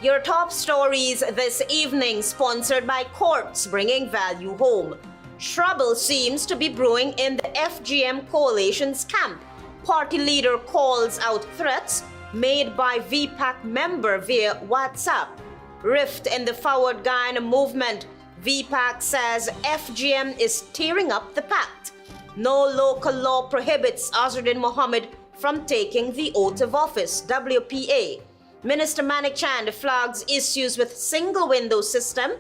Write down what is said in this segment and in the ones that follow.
Your top stories this evening, sponsored by Courts Bringing Value Home. Trouble seems to be brewing in the FGM coalition's camp. Party leader calls out threats made by V-PAC member via WhatsApp. Rift in the Forward Guyana movement. V-PAC says FGM is tearing up the PACT. No local law prohibits AZRUDDIN Mohammed from taking the oath of office. WPA. Minister MANICKCHAND flags issues with single window system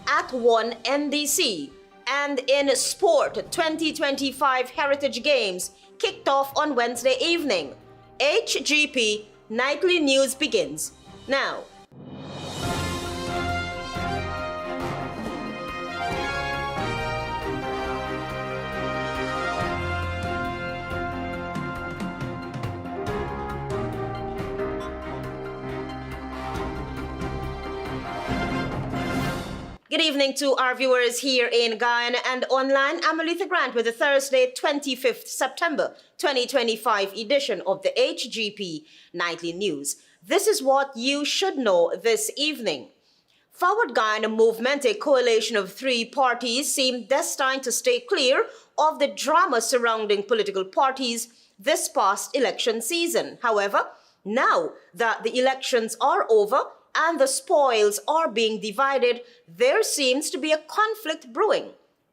at one NDC. And in sport, 2025 Heritage Games kicked off on Wednesday evening. HGP Nightly News begins now. Good evening to our viewers here in Guyana and online. I'm ALETHEA Grant with the Thursday, 25th September 2025 edition of the HGP Nightly News. This is what you should know this evening. Forward Guyana movement, a coalition of three parties, seem destined to stay clear of the drama surrounding political parties this past election season. However, now that the elections are over, and the spoils are being divided, there seems to be a conflict brewing.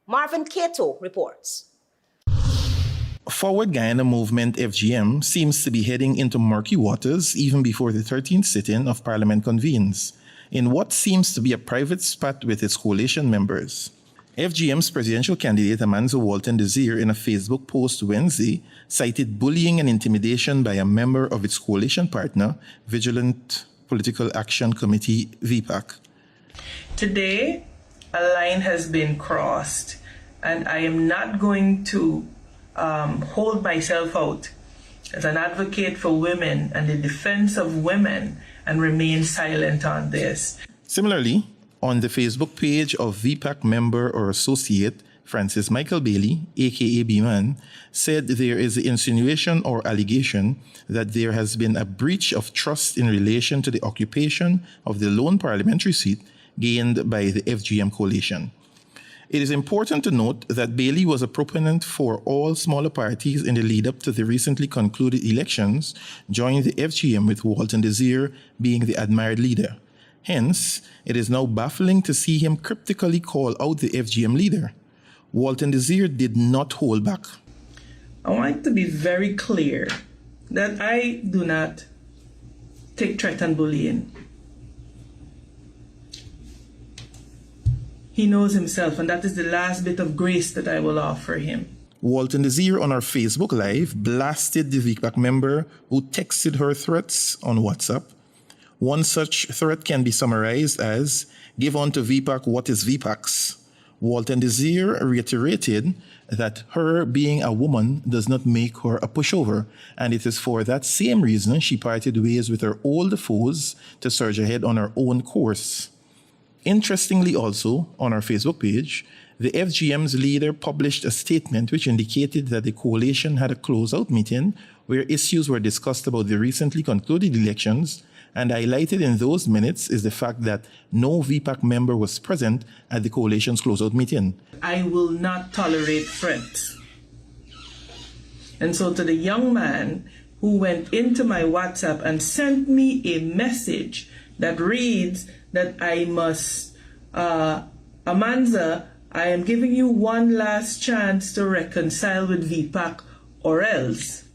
Marvin Cato reports. Forward Guyana movement FGM seems to be heading into murky waters even before the 13th sit-in of Parliament convenes, in what seems to be a private spat with its coalition members. FGM's presidential candidate Amanzo Walton Desir, in a Facebook post Wednesday, cited bullying and intimidation by a member of its coalition partner, Vigilant Political Action Committee, V-PAC. Today, a line has been crossed, and I am not going to hold myself out as an advocate for women and the defense of women and remain silent on this. Similarly, on the Facebook page of V-PAC member or associate Francis Michael Bailey, aka B-Man, said there is the insinuation or allegation that there has been a breach of trust in relation to the occupation of the lone parliamentary seat gained by the FGM coalition. It is important to note that Bailey was a proponent for all smaller parties in the lead-up to the recently concluded elections, joining the FGM with Walton Desir being the admired leader. Hence, it is now baffling to see him cryptically call out the FGM leader. Walton Desir did not hold back. I want to be very clear that I do not take threat and bullying. He knows himself, and that is the last bit of grace that I will offer him. Walton Desir on our Facebook Live blasted the V-PAC member who texted her threats on WhatsApp. One such threat can be summarized as, "Give on to V-PAC what is V-PAC's." Walton Desir reiterated that her being a woman does not make her a pushover, and it is for that same reason she parted ways with her old foes to surge ahead on her own course. Interestingly also, on our Facebook page, the FGM's leader published a statement which indicated that the coalition had a closeout meeting where issues were discussed about the recently concluded elections, and highlighted in those minutes is the fact that no V-PAC member was present at the coalition's closeout meeting. I will not tolerate threats. And so to the young man who went into my WhatsApp and sent me a message that reads that I must, Amanza, I am giving you one last chance to reconcile with V-PAC or else.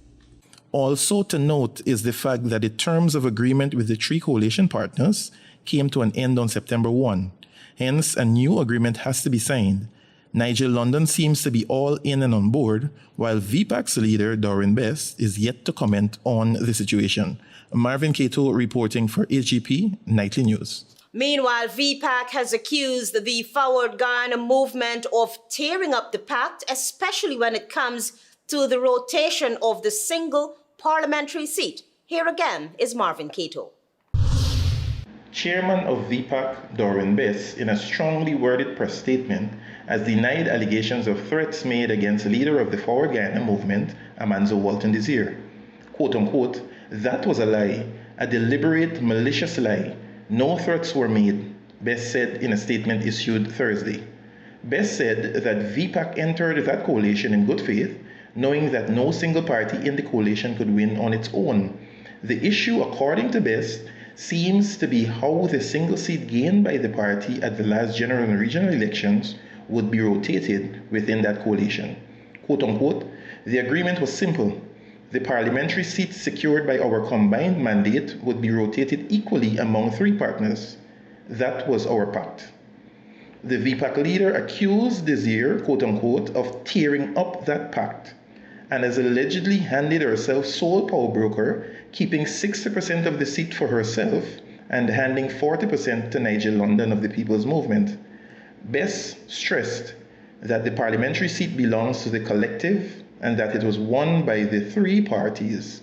Also to note is the fact that the terms of agreement with the three coalition partners came to an end on September 1. Hence, a new agreement has to be signed. Nigel London seems to be all in and on board, while V-PAC's leader, Doreen Best, is yet to comment on the situation. Marvin Cato reporting for HGP Nightly News. Meanwhile, V-PAC has accused the Forward Guyana movement of tearing up the PACT, especially when it comes to the rotation of the single parliamentary seat. Here again is Marvin Cato. Chairman of V-PAC, Doreen Best, in a strongly worded press statement, has denied allegations of threats made against the leader of the Forward Guyana movement, Amanzo Walton Desir. Quote unquote, that was a lie, a deliberate, malicious lie. no threats were made, Best said in a statement issued Thursday. Best said that V-PAC entered that coalition in good faith, knowing that no single party in the coalition could win on its own. The issue, according to Best, seems to be how the single seat gained by the party at the last general and regional elections would be rotated within that coalition. Quote unquote, the agreement was simple. The parliamentary seats secured by our combined mandate would be rotated equally among three partners. That was our pact. The V-PAC leader accused Desir, quote unquote, of tearing up that pact and has allegedly handed herself sole power broker, keeping 60% of the seat for herself and handing 40% to Nigel London of the People's Movement. Best stressed that the parliamentary seat belongs to the collective and that it was won by the three parties.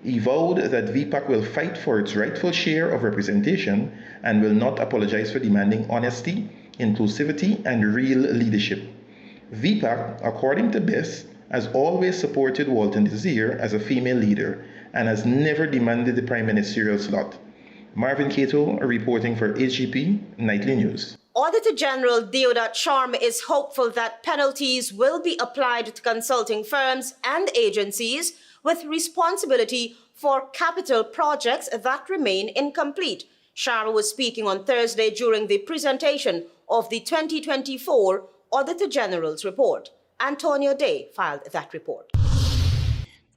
He vowed that V-PAC will fight for its rightful share of representation and will not apologize for demanding honesty, inclusivity, and real leadership. V-PAC, according to Best, has always supported Walton Desir as a female leader and has never demanded the prime ministerial slot. Marvin Cato reporting for HGP Nightly News. Auditor General Deodat Sharma is hopeful that penalties will be applied to consulting firms and agencies with responsibility for capital projects that remain incomplete. Sharma was speaking on Thursday during the presentation of the 2024 Auditor General's report. Antonio Day filed that report.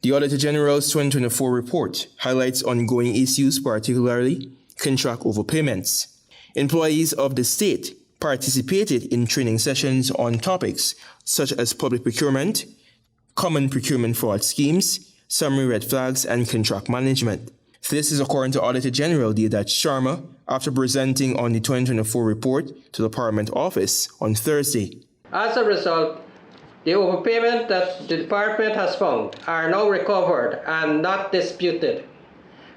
The Auditor General's 2024 report highlights ongoing issues, particularly contract overpayments. Employees of the state participated in training sessions on topics such as public procurement, common procurement fraud schemes, summary red flags, and contract management. This is according to Auditor General Deodat Sharma after presenting on the 2024 report to the Parliament Office on Thursday. As a result, the overpayment that the department has found are now recovered and not disputed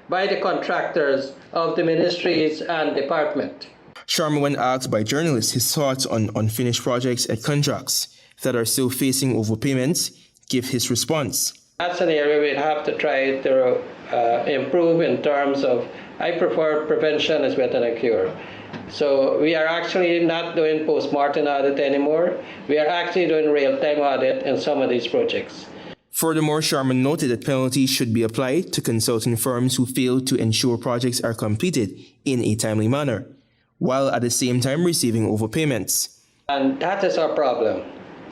by the contractors of the ministries and department. Sharma, when asked by journalists his thoughts on unfinished projects and contracts that are still facing overpayments, gave his response. That's an area we'd have to try to improve in terms of, I prefer prevention is better than cure. So we are actually not doing post-mortem audit anymore. We are actually doing real-time audit in some of these projects. Furthermore, Sharma noted that penalties should be applied to consulting firms who fail to ensure projects are completed in a timely manner, while at the same time receiving overpayments. And that is our problem.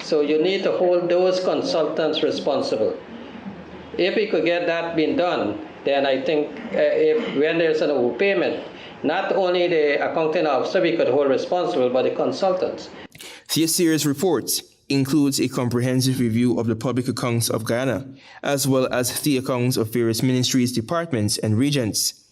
So you need to hold those consultants responsible. If we could get that being done, then I think when there's an overpayment, not only the accounting officer we could hold responsible, but the consultants. This year's report includes a comprehensive review of the public accounts of Guyana, as well as the accounts of various ministries, departments, and regions.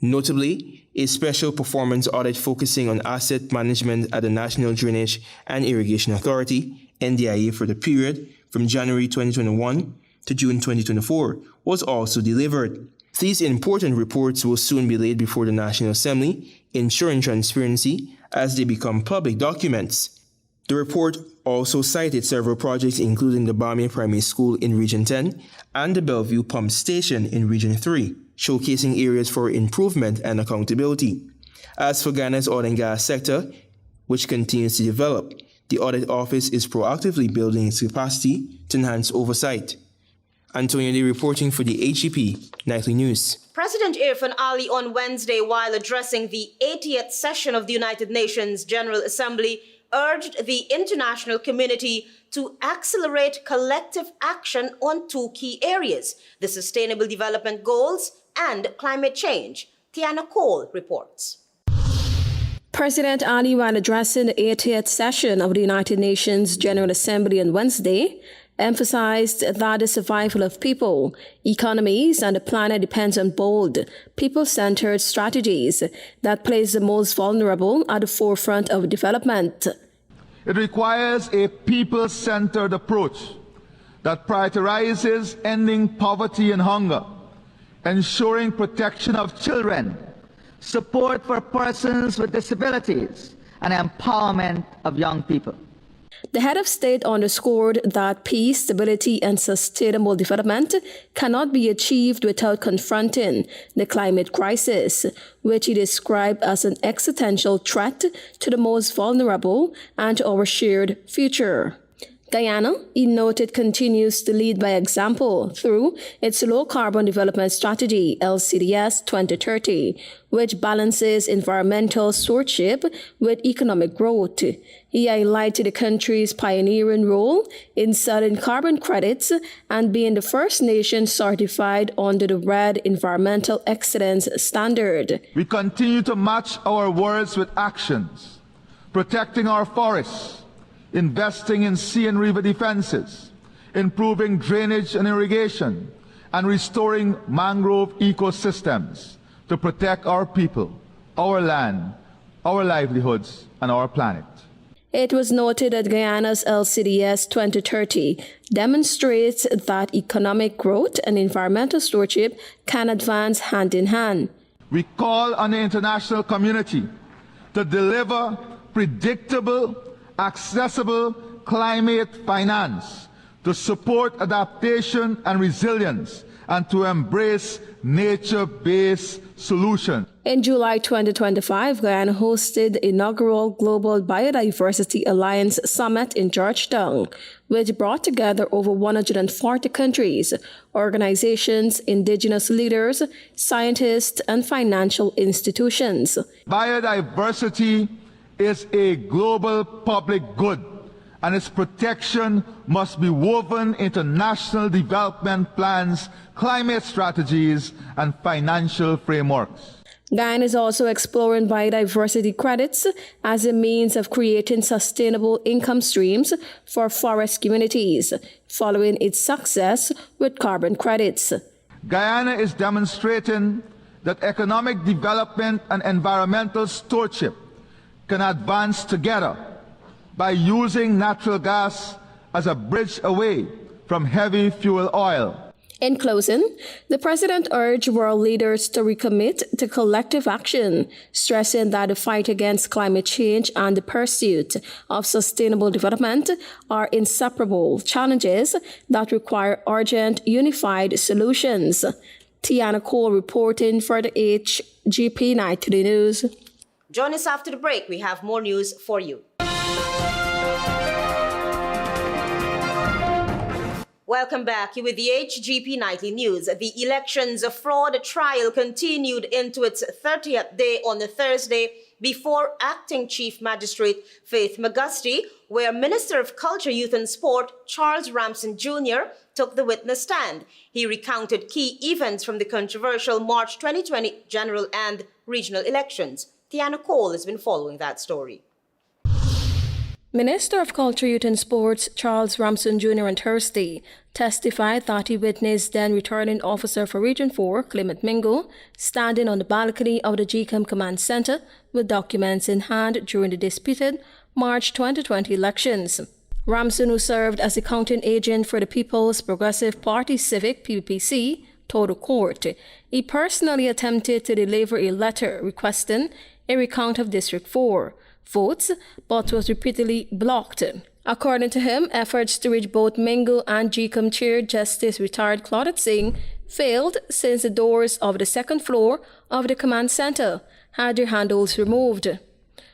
Notably, a special performance audit focusing on asset management at the National Drainage and Irrigation Authority, NDIA, for the period from January 2021 to June 2024 was also delivered. These important reports will soon be laid before the National Assembly, ensuring transparency as they become public documents. The report also cited several projects including the Bamia Primary School in Region 10 and the Bellevue Pump Station in Region 3, showcasing areas for improvement and accountability. As for Ghana's oil and gas sector, which continues to develop, the Audit Office is proactively building its capacity to enhance oversight. Antonio Day reporting for the HGP Nightly News. President Irfan Ali on Wednesday, while addressing the 80th session of the United Nations General Assembly, urged the international community to accelerate collective action on two key areas, the Sustainable Development Goals and climate change. Tiana Cole reports. President Ali, while addressing the 80th session of the United Nations General Assembly on Wednesday, emphasized that the survival of people, economies, and the planet depends on bold, people-centered strategies that place the most vulnerable at the forefront of development. It requires a people-centered approach that prioritizes ending poverty and hunger, ensuring protection of children, support for persons with disabilities, and empowerment of young people. The head of state underscored that peace, stability, and sustainable development cannot be achieved without confronting the climate crisis, which he described as an existential threat to the most vulnerable and to our shared future. Guyana, he noted, continues to lead by example through its low-carbon development strategy, LCDS 2030, which balances environmental stewardship with economic growth. He highlighted the country's pioneering role in selling carbon credits and being the first nation certified under the RED Environmental Excellence Standard. We continue to match our words with actions, protecting our forests, investing in sea and river defenses, improving drainage and irrigation, and restoring mangrove ecosystems to protect our people, our land, our livelihoods, and our planet. It was noted that Guyana's LCDS 2030 demonstrates that economic growth and environmental stewardship can advance hand in hand. We call on the international community to deliver predictable, accessible climate finance to support adaptation and resilience and to embrace nature-based solutions. In July 2025, Guyana hosted the inaugural Global Biodiversity Alliance Summit in Georgetown, which brought together over 140 countries, organizations, indigenous leaders, scientists, and financial institutions. Biodiversity is a global public good, and its protection must be woven into national development plans, climate strategies, and financial frameworks. Guyana is also exploring biodiversity credits as a means of creating sustainable income streams for forest communities, following its success with carbon credits. Guyana is demonstrating that economic development and environmental stewardship can advance together by using natural gas as a bridge away from heavy fuel oil. In closing, the president urged world leaders to recommit to collective action, stressing that the fight against climate change and the pursuit of sustainable development are inseparable challenges that require urgent, unified solutions. Tiana Cole reporting for the HGP Nightly News. Join us after the break. We have more news for you. Welcome back. You're with the HGP Nightly News. The elections fraud trial continued into its 30th day on the Thursday before Acting Chief Magistrate Faith Magusty, where Minister of Culture, Youth and Sport Charles Ramson Jr. took the witness stand. He recounted key events from the controversial March 2020 general and regional elections. Tiana Cole has been following that story. Minister of Culture, Youth and Sports Charles Ramson Jr. on Thursday testified that he witnessed then returning officer for Region 4, Clement Mingo, standing on the balcony of the GCOM Command Center with documents in hand during the disputed March 2020 elections. Ramson, who served as accounting agent for the People's Progressive Party Civic PPC, told the court he personally attempted to deliver a letter requesting a recount of District 4 votes, but was repeatedly blocked. According to him, efforts to reach both Mingo and GCOM Chair Justice retired Claudette Singh failed since the doors of the second floor of the command center had their handles removed.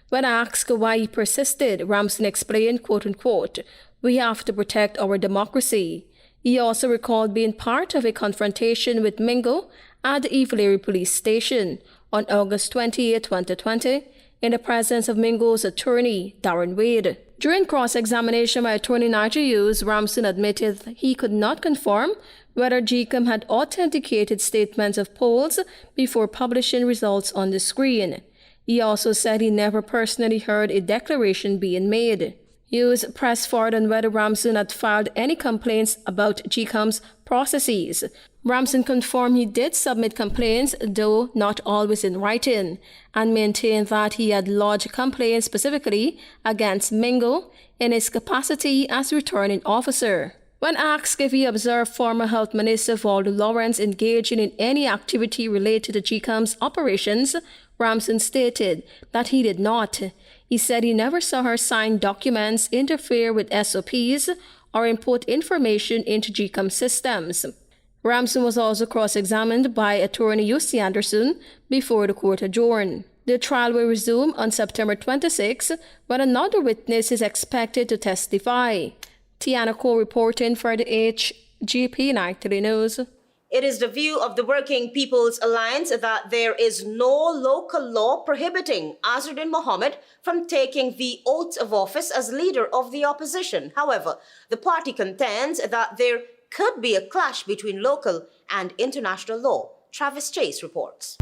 When asked why he persisted, Ramson explained, quote-unquote, "We have to protect our democracy." He also recalled being part of a confrontation with Mingo at the Evelary Police Station on August 28, 2020, in the presence of Mingo's attorney, Darren Wade. During cross-examination by attorney Nigel Hughes, Ramson admitted he could not confirm whether GCOM had authenticated statements of polls before publishing results on the screen. He also said he never personally heard a declaration being made. Hughes pressed forward on whether Ramson had filed any complaints about GCOM's processes. Ramson confirmed he did submit complaints, though not always in writing, and maintained that he had lodged complaints specifically against Mingo in his capacity as returning officer. When asked if he observed former Health Minister Waldo Lawrence engaging in any activity related to GCOM's operations, Ramson stated that he did not. He said he never saw her sign documents, interfere with SOPs, or input information into GCOM systems. Ramson was also cross-examined by attorney Yussi Anderson before the court adjourned. The trial will resume on September 26, when another witness is expected to testify. Tiana Cole reporting for the HGP Nightly News. It is the view of the Working People's Alliance that there is no local law prohibiting AZRUDDIN Mohammed from taking the oath of office as leader of the opposition. However, the party contends that there could be a clash between local and international law. Travis Chase reports.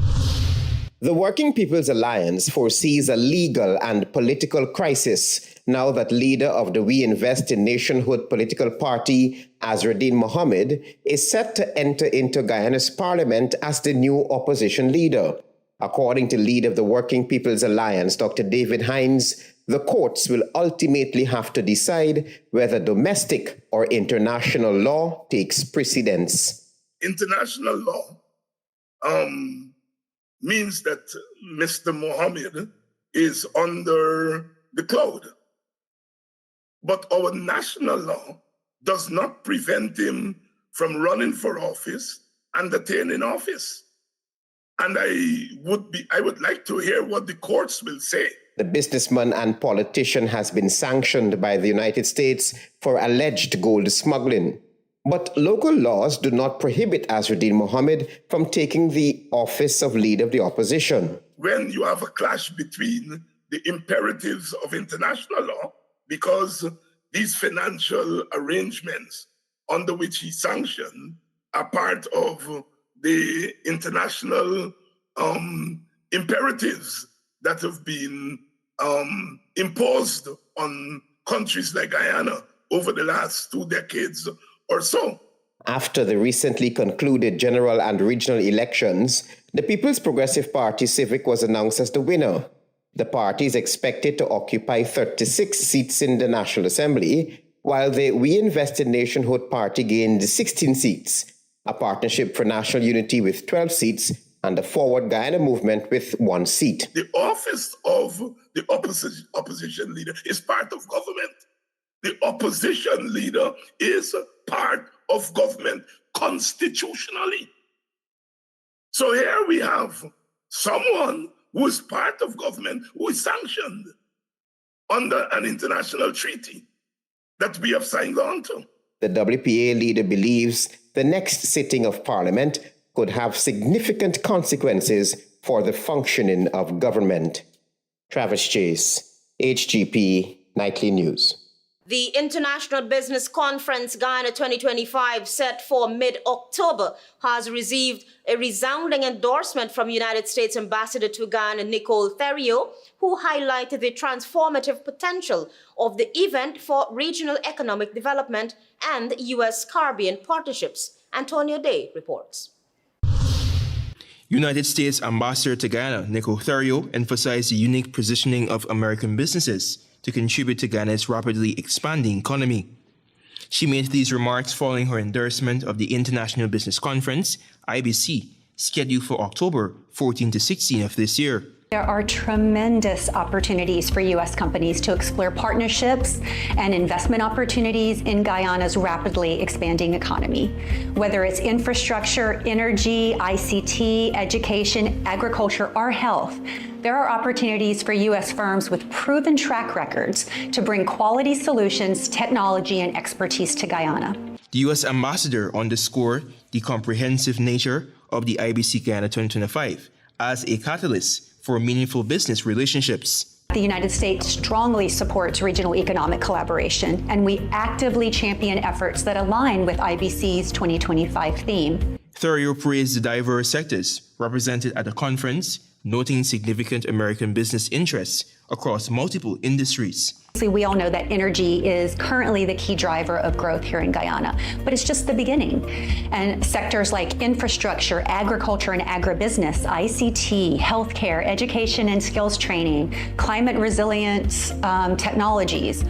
The Working People's Alliance foresees a legal and political crisis now that leader of the We Invest in Nationhood political party, AZRUDDIN Mohammed, is set to enter into Guyana's parliament as the new opposition leader. According to leader of the Working People's Alliance, Dr. David Hines, the courts will ultimately have to decide whether domestic or international law takes precedence. International law means that Mr. Mohammed is under the cloud. But our national law does not prevent him from running for office and attaining office. And I would like to hear what the courts will say. The businessman and politician has been sanctioned by the United States for alleged gold smuggling. But local laws do not prohibit AZRUDDIN Mohammed from taking the office of leader of the opposition. When you have a clash between the imperatives of international law, because these financial arrangements under which he sanctioned are part of the international imperatives that have been imposed on countries like Guyana over the last 2 decades or so. After the recently concluded general and regional elections, the People's Progressive Party Civic was announced as the winner. The party is expected to occupy 36 seats in the National Assembly, while the We Invest in Nationhood party gained 16 seats, a Partnership for National Unity with 12 seats, and the Forward Guyana Movement with 1 seat. The office of the opposition leader is part of government. The opposition leader is part of government constitutionally. So here we have someone who is part of government, who is sanctioned under an international treaty that we have signed on to. The WPA leader believes the next sitting of Parliament could have significant consequences for the functioning of government. Travis Chase, HGP Nightly News. The International Business Conference Guyana 2025, set for mid-October, has received a resounding endorsement from United States Ambassador to Guyana Nicole Theriot, who highlighted the transformative potential of the event for regional economic development and U.S. Caribbean partnerships. Antonio Day reports. United States Ambassador to Guyana Nicole Theriot emphasized the unique positioning of American businesses to contribute to Guyana's rapidly expanding economy. She made these remarks following her endorsement of the International Business Conference, IBC, scheduled for October 14 to 16 of this year. There are tremendous opportunities for U.S. companies to explore partnerships and investment opportunities in Guyana's rapidly expanding economy. Whether it's infrastructure, energy, ICT, education, agriculture, or health, there are opportunities for U.S. firms with proven track records to bring quality solutions, technology, and expertise to Guyana. The U.S. ambassador underscored the comprehensive nature of the IBC Guyana 2025 as a catalyst for meaningful business relationships. The United States strongly supports regional economic collaboration, and we actively champion efforts that align with IBC's 2025 theme. Theriot praised the diverse sectors represented at the conference, noting significant American business interests across multiple industries. We all know that energy is currently the key driver of growth here in Guyana, but it's just the beginning. And sectors like infrastructure, agriculture and agribusiness, ICT, healthcare, education and skills training, climate resilience technologies,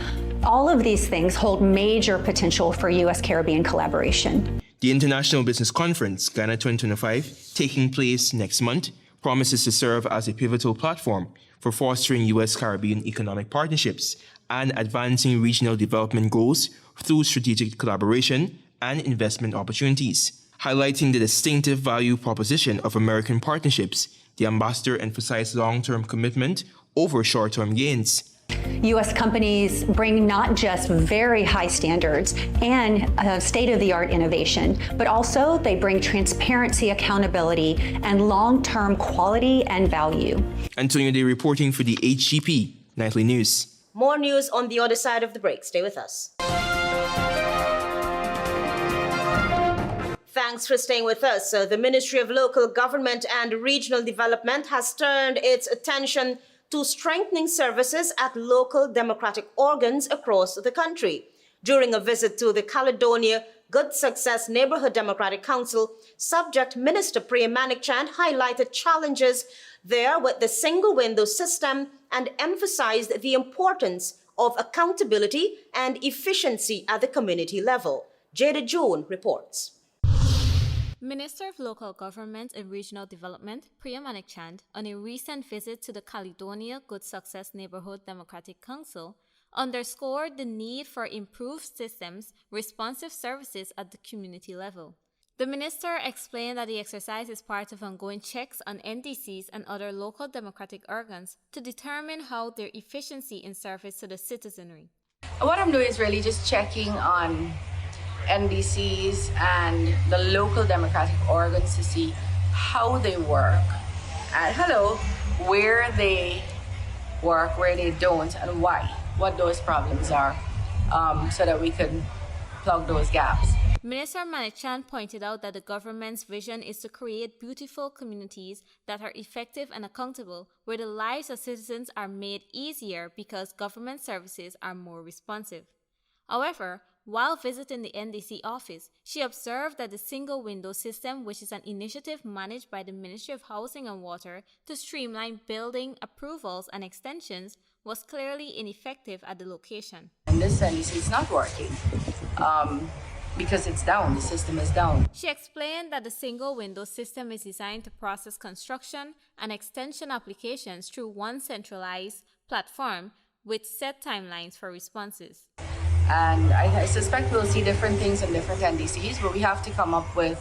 all of these things hold major potential for U.S. Caribbean collaboration. The International Business Conference, Guyana 2025, taking place next month, promises to serve as a pivotal platform for fostering U.S.-Caribbean economic partnerships and advancing regional development goals through strategic collaboration and investment opportunities. Highlighting the distinctive value proposition of American partnerships, the ambassador emphasized long-term commitment over short-term gains. U.S. companies bring not just very high standards and state-of-the-art innovation, but also they bring transparency, accountability, and long-term quality and value. Antonio Day reporting for the HGP Nightly News. More news on the other side of the break. Stay with us. Thanks for staying with us. The Ministry of Local Government and Regional Development has turned its attention to strengthening services at local democratic organs across the country. During a visit to the Caledonia Good Success Neighborhood Democratic Council, Subject Minister MANICKCHAND highlighted challenges there with the single window system and emphasized the importance of accountability and efficiency at the community level. Jada June reports. Minister of Local Government and Regional Development, MANICKCHAND, on a recent visit to the Caledonia Good Success Neighborhood Democratic Council, underscored the need for improved systems, responsive services at the community level. The minister explained that the exercise is part of ongoing checks on NDCs and other local democratic organs to determine how their efficiency in service to the citizenry. What I'm doing is really just checking on NDCs and the local democratic organs to see how they work and where they work, where they don't, and why, what those problems are, so that we can plug those gaps. Minister MANICKCHAND pointed out that the government's vision is to create beautiful communities that are effective and accountable, where the lives of citizens are made easier because government services are more responsive. However, while visiting the NDC office, she observed that the single window system, which is an initiative managed by the Ministry of Housing and Water to streamline building approvals and extensions, was clearly ineffective at the location. And this NDC is not working because it's down, the system is down. She explained that the single window system is designed to process construction and extension applications through one centralized platform with set timelines for responses. And I suspect we'll see different things in different NDCs, but we have to come up with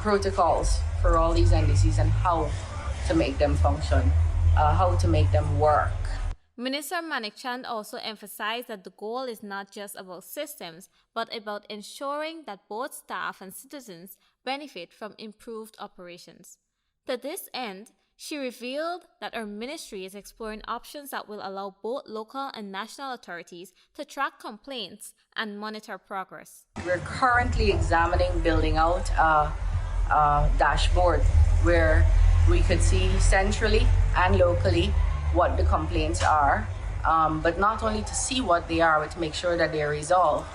protocols for all these NDCs and how to make them function, how to make them work. Minister MANICKCHAND also emphasized that the goal is not just about systems, but about ensuring that both staff and citizens benefit from improved operations. To this end, she revealed that her ministry is exploring options that will allow both local and national authorities to track complaints and monitor progress. We're currently examining building out a dashboard where we could see centrally and locally what the complaints are, but not only to see what they are, but to make sure that they're resolved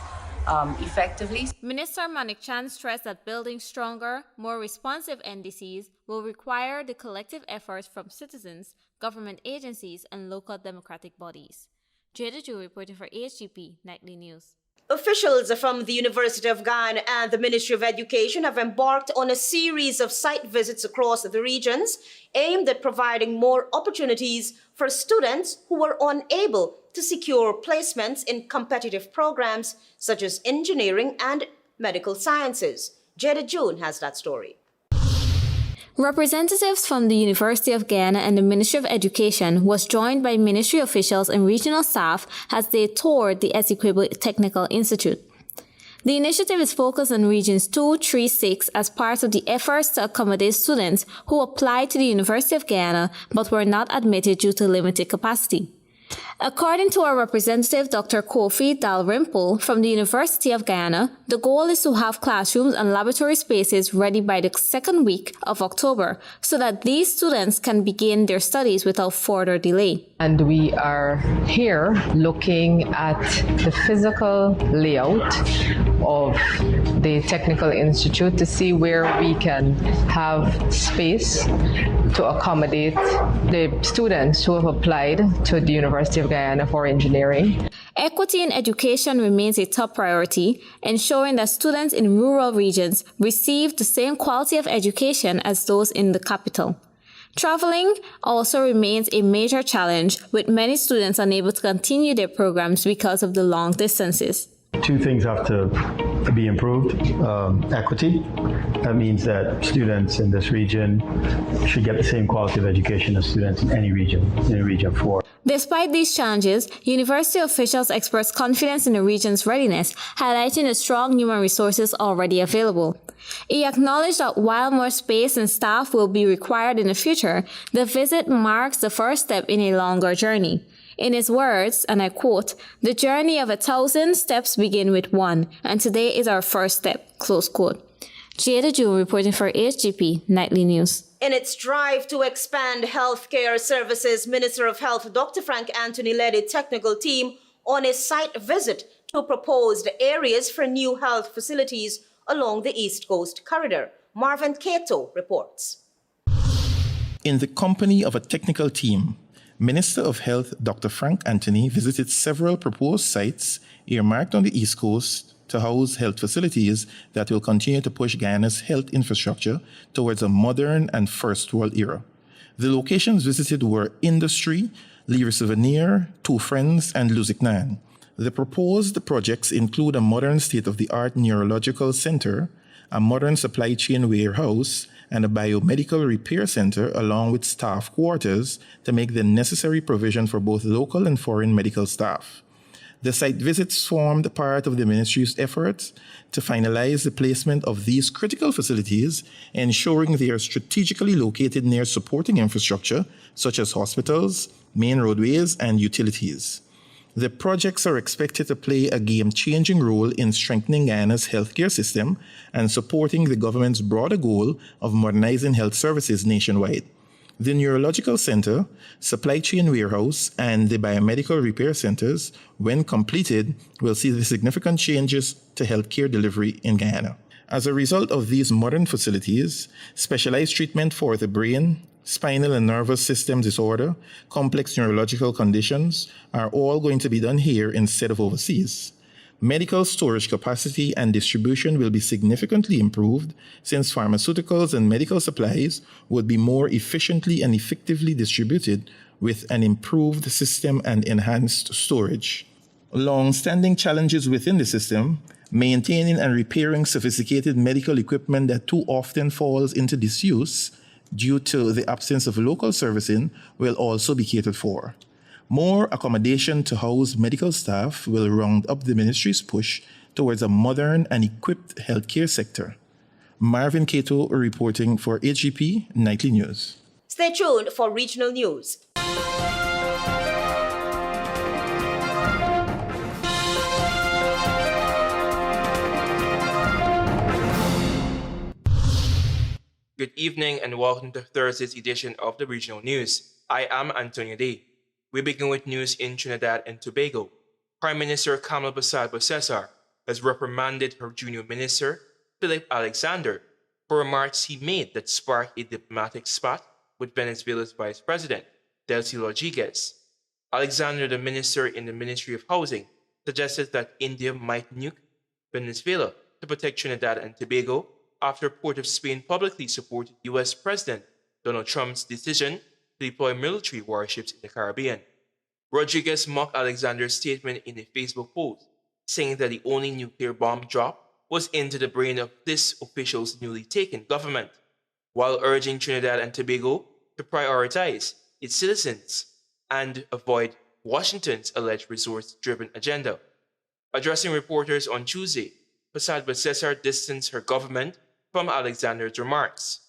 effectively. Minister MANICKCHAND stressed that building stronger, more responsive NDCs will require the collective efforts from citizens, government agencies, and local democratic bodies. Jada Ju reporting for HGP Nightly News. Officials from the University of Guyana and the Ministry of Education have embarked on a series of site visits across the regions aimed at providing more opportunities for students who were unable to secure placements in competitive programs such as engineering and medical sciences. Jada June has that story. Representatives from the University of Guyana and the Ministry of Education was joined by ministry officials and regional staff as they toured the Essequibo Technical Institute. The initiative is focused on Regions 2, 3, 6 as part of the efforts to accommodate students who applied to the University of Guyana but were not admitted due to limited capacity. According to our representative, Dr. Kofi Dalrymple from the University of Guyana, the goal is to have classrooms and laboratory spaces ready by the second week of October so that these students can begin their studies without further delay. And we are here looking at the physical layout of the Technical Institute to see where we can have space to accommodate the students who have applied to the University of Guyana for engineering. Equity in education remains a top priority, ensuring that students in rural regions receive the same quality of education as those in the capital. Traveling also remains a major challenge, with many students unable to continue their programs because of the long distances. Two things have to be improved. Equity. That means that students in this region should get the same quality of education as students in any region 4. Despite these challenges, university officials expressed confidence in the region's readiness, highlighting the strong human resources already available. He acknowledged that while more space and staff will be required in the future, the visit marks the first step in a longer journey. In his words, and I quote, "The journey of 1,000 steps begin with one, and today is our first step," close quote. Jada June reporting for HGP Nightly News. In its drive to expand healthcare services, Minister of Health Dr. Frank Anthony led a technical team on a site visit to proposed areas for new health facilities along the East Coast Corridor. Marvin Cato reports. In the company of a technical team, Minister of Health Dr. Frank Anthony visited several proposed sites earmarked on the East Coast to house health facilities that will continue to push Guyana's health infrastructure towards a modern and first world era. The locations visited were Industry, Leary Souvenir, Two Friends, and Luziknan. The proposed projects include a modern state-of-the-art neurological center, a modern supply chain warehouse, and a biomedical repair center, along with staff quarters to make the necessary provision for both local and foreign medical staff. The site visits formed part of the ministry's efforts to finalize the placement of these critical facilities, ensuring they are strategically located near supporting infrastructure such as hospitals, main roadways, and utilities. The projects are expected to play a game-changing role in strengthening Guyana's healthcare system and supporting the government's broader goal of modernizing health services nationwide. The Neurological Center, Supply Chain Warehouse, and the Biomedical Repair Centers, when completed, will see the significant changes to healthcare delivery in Guyana. As a result of these modern facilities, specialized treatment for the brain, spinal and nervous system disorder, complex neurological conditions are all going to be done here instead of overseas. Medical storage capacity and distribution will be significantly improved since pharmaceuticals and medical supplies would be more efficiently and effectively distributed with an improved system and enhanced storage. Long-standing challenges within the system, maintaining and repairing sophisticated medical equipment that too often falls into disuse due to the absence of local servicing, will also be catered for. More accommodation to house medical staff will round up the ministry's push towards a modern and equipped healthcare sector. Marvin Cato reporting for HGP Nightly News. Stay tuned for regional news. Good evening and welcome to Thursday's edition of the Regional News. I am Antonio Day. We begin with news in Trinidad and Tobago. Prime Minister Kamel Bessar has reprimanded her junior minister, Philip Alexander, for remarks he made that sparked a diplomatic spat with Venezuela's Vice President, Delcy Rodriguez. Alexander, the minister in the Ministry of Housing, suggested that India might nuke Venezuela to protect Trinidad and Tobago after Port of Spain publicly supported U.S. President Donald Trump's decision to deploy military warships in the Caribbean. Rodriguez mocked Alexander's statement in a Facebook post, saying that the only nuclear bomb drop was into the brain of this official's newly taken government, while urging Trinidad and Tobago to prioritize its citizens and avoid Washington's alleged resource-driven agenda. Addressing reporters on Tuesday, Bessar distanced her government from Alexander's remarks,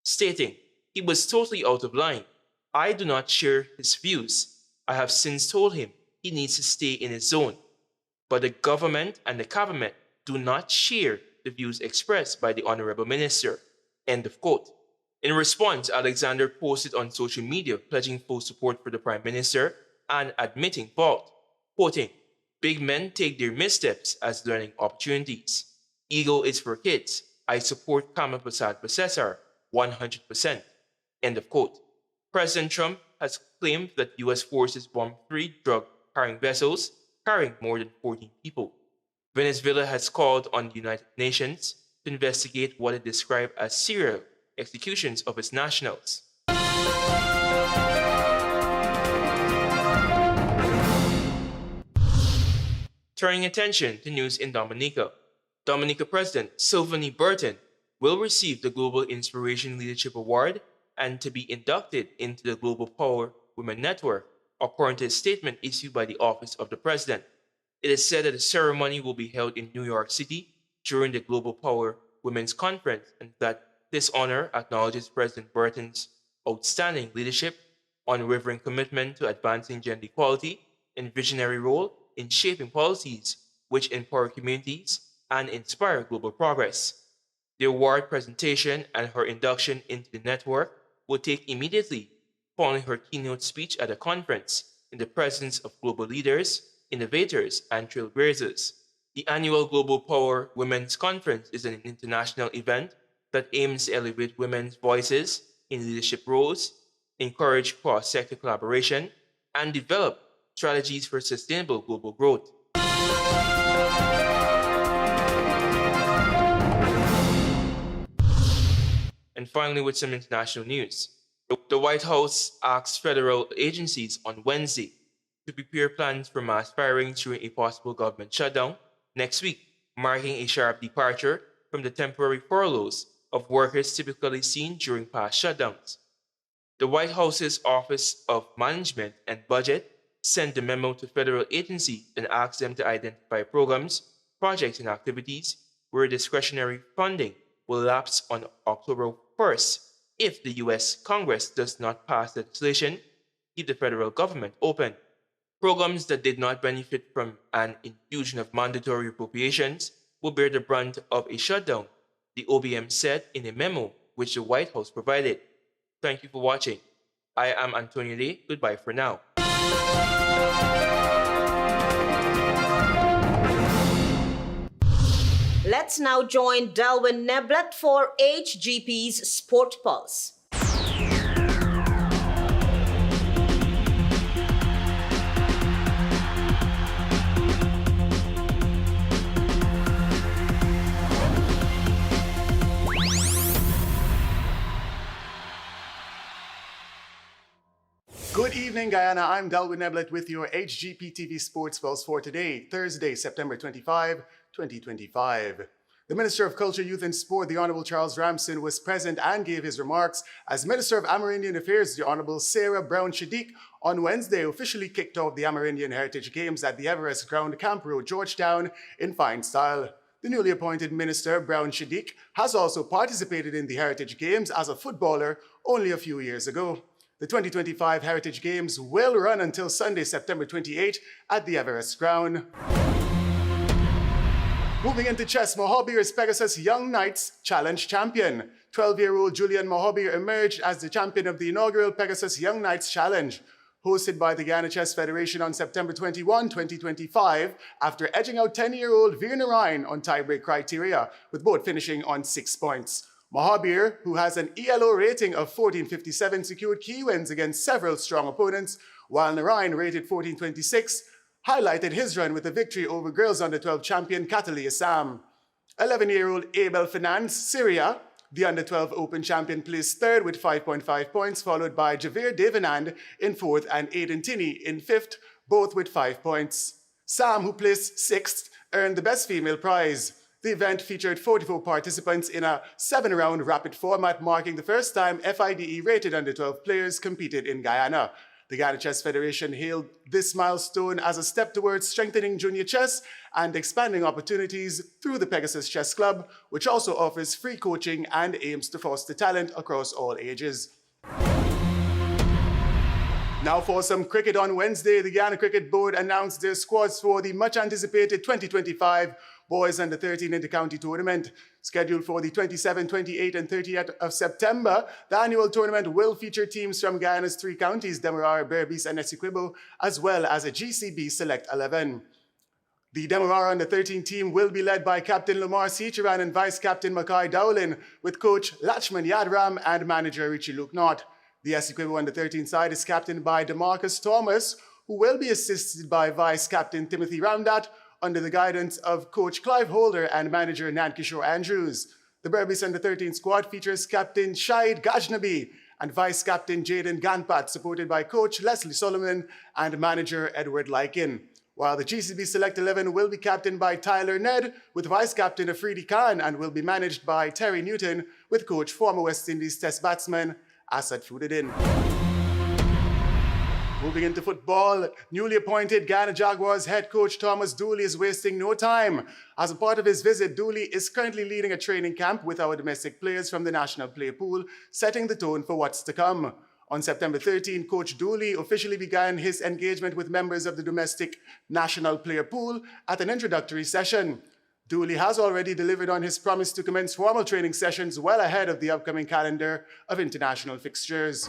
stating, "He was totally out of line. I do not share his views. I have since told him he needs to stay in his zone. But the government and the cabinet do not share the views expressed by the Honorable Minister." End of quote. In response, Alexander posted on social media pledging full support for the Prime Minister and admitting fault, quoting, "Big men take their missteps as learning opportunities. Ego is for kids. I support Kamel Bessar 100%. End of quote. President Trump has claimed that U.S. forces bombed 3 drug-carrying vessels carrying more than 14 people. Venezuela has called on the United Nations to investigate what it described as serial executions of its nationals. Turning attention to news in Dominica. Dominica President Sylvanie Burton will receive the Global Inspiration Leadership Award and to be inducted into the Global Power Women Network, according to a statement issued by the Office of the President. It is said that the ceremony will be held in New York City during the Global Power Women's Conference, and that this honor acknowledges President Burton's outstanding leadership, unwavering commitment to advancing gender equality, and visionary role in shaping policies which empower communities and inspire global progress. The award presentation and her induction into the network will take immediately following her keynote speech at the conference in the presence of global leaders, innovators, and trailblazers. The annual Global Power Women's Conference is an international event that aims to elevate women's voices in leadership roles, encourage cross-sector collaboration, and develop strategies for sustainable global growth. And finally, with some international news. The White House asked federal agencies on Wednesday to prepare plans for mass firings during a possible government shutdown next week, marking a sharp departure from the temporary furloughs of workers typically seen during past shutdowns. The White House's Office of Management and Budget sent a memo to federal agencies and asked them to identify programs, projects, and activities where discretionary funding will lapse on October 1st if the U.S. Congress does not pass legislation to keep the federal government open. Programs that did not benefit from an infusion of mandatory appropriations will bear the brunt of a shutdown, the OBM said in a memo which the White House provided. Thank you for watching. I am Antonio Day. Goodbye for now. Let's now join Delwyn Neblet for HGP's Sport Pulse. Good evening, Guyana. I'm Delwyn Neblet with your HGP TV Sports Pulse for today, Thursday, September 25, 2025. The Minister of Culture, Youth and Sport, the Honorable Charles Ramson, was present and gave his remarks as Minister of Amerindian Affairs, the Honorable Sarah Brown-Shaddiq, on Wednesday officially kicked off the Amerindian Heritage Games at the Everest Ground, Camp Road, Georgetown, in fine style. The newly appointed Minister, Brown-Shaddiq, has also participated in the Heritage Games as a footballer only a few years ago. The 2025 Heritage Games will run until Sunday, September 28 at the Everest Ground. Moving into chess, Mohabir is Pegasus Young Knights Challenge champion. 12-year-old Julian Mohabir emerged as the champion of the inaugural Pegasus Young Knights Challenge, hosted by the Guyana Chess Federation on September 21, 2025, after edging out 10-year-old Veer Narain on tiebreak criteria, with both finishing on 6 points. Mohabir, who has an ELO rating of 1457, secured key wins against several strong opponents, while Narain, rated 1426, highlighted his run with a victory over girls under-12 champion Catalia Sam. 11-year-old Abel Finance, Syria, the under-12 Open champion, placed third with 5.5 points, followed by Javier Devanand in fourth and Aiden Tinney in fifth, both with 5 points. Sam, who placed sixth, earned the Best Female prize. The event featured 44 participants in a 7-round rapid format, marking the first time FIDE-rated under-12 players competed in Guyana. The Guyana Chess Federation hailed this milestone as a step towards strengthening junior chess and expanding opportunities through the Pegasus Chess Club, which also offers free coaching and aims to foster talent across all ages. Now for some cricket on Wednesday, the Guyana Cricket Board announced their squads for the much-anticipated 2025 Boys Under 13 Inter-County Tournament. Scheduled for the 27th, 28th, and 30th of September, the annual tournament will feature teams from Guyana's 3 counties, Demerara, Berbice, and Essequibo, as well as a GCB Select 11. The Demerara Under 13 team will be led by Captain Lamar Seacharan and Vice-Captain Mackay Dowlin, with coach Lachman Yadram and manager Richie Luknot. The Essequibo Under 13 side is captained by DeMarcus Thomas, who will be assisted by Vice-Captain Timothy Ramdat, under the guidance of Coach Clive Holder and manager Nankishore Andrews. The Berbice Under 13 squad features Captain Shahid Gajnabi and Vice-Captain Jaden Ganpat, supported by Coach Leslie Solomon and manager Edward Lykin. while the GCB Select 11 will be captained by Tyler Ned, with vice-captain Afridi Khan, and will be managed by Terry Newton, with coach former West Indies Test batsman AZRUDDIN. Moving into football, newly appointed Guyana Jaguars head coach Thomas Dooley is wasting no time. As a part of his visit, Dooley is currently leading a training camp with our domestic players from the national player pool, setting the tone for what's to come. On September 13, Coach Dooley officially began his engagement with members of the domestic national player pool at an introductory session. Dooley has already delivered on his promise to commence formal training sessions well ahead of the upcoming calendar of international fixtures.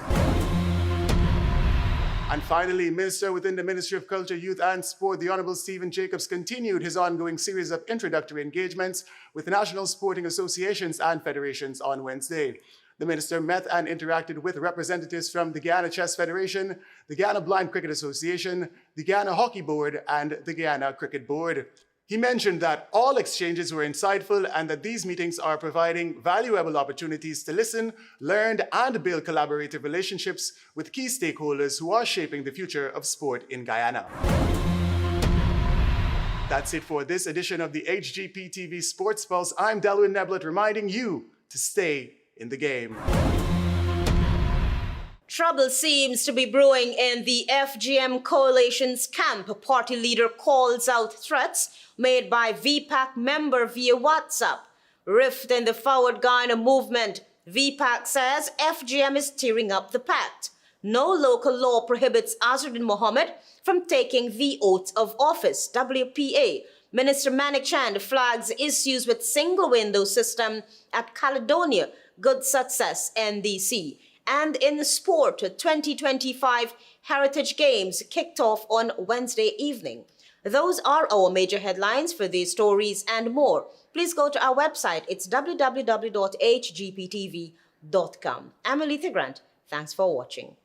And finally, Minister within the Ministry of Culture, Youth and Sport, the Honourable Stephen Jacobs, continued his ongoing series of introductory engagements with national sporting associations and federations on Wednesday. The Minister met and interacted with representatives from the Guyana Chess Federation, the Guyana Blind Cricket Association, the Guyana Hockey Board, and the Guyana Cricket Board. He mentioned that all exchanges were insightful and that these meetings are providing valuable opportunities to listen, learn, and build collaborative relationships with key stakeholders who are shaping the future of sport in Guyana. That's it for this edition of the HGP TV Sports Pulse. I'm Delwyn Neblett, reminding you to stay in the game. Trouble seems to be brewing in the FGM coalition's camp. Party leader calls out threats made by V-PAC member via WhatsApp. Rift in the Forward Guyana movement. V-PAC says FGM is tearing up the PACT. No local law prohibits AZRUDDIN Mohamed from taking the oath of office. WPA. Minister MANICKCHAND flags issues with single window system at Caledonia. Good success, NDC. And in sport, 2025 Heritage Games kicked off on Wednesday evening. Those are our major headlines. For these stories and more, please go to our website. It's www.hgptv.com. I'm ALETHEA Grant. Thanks for watching.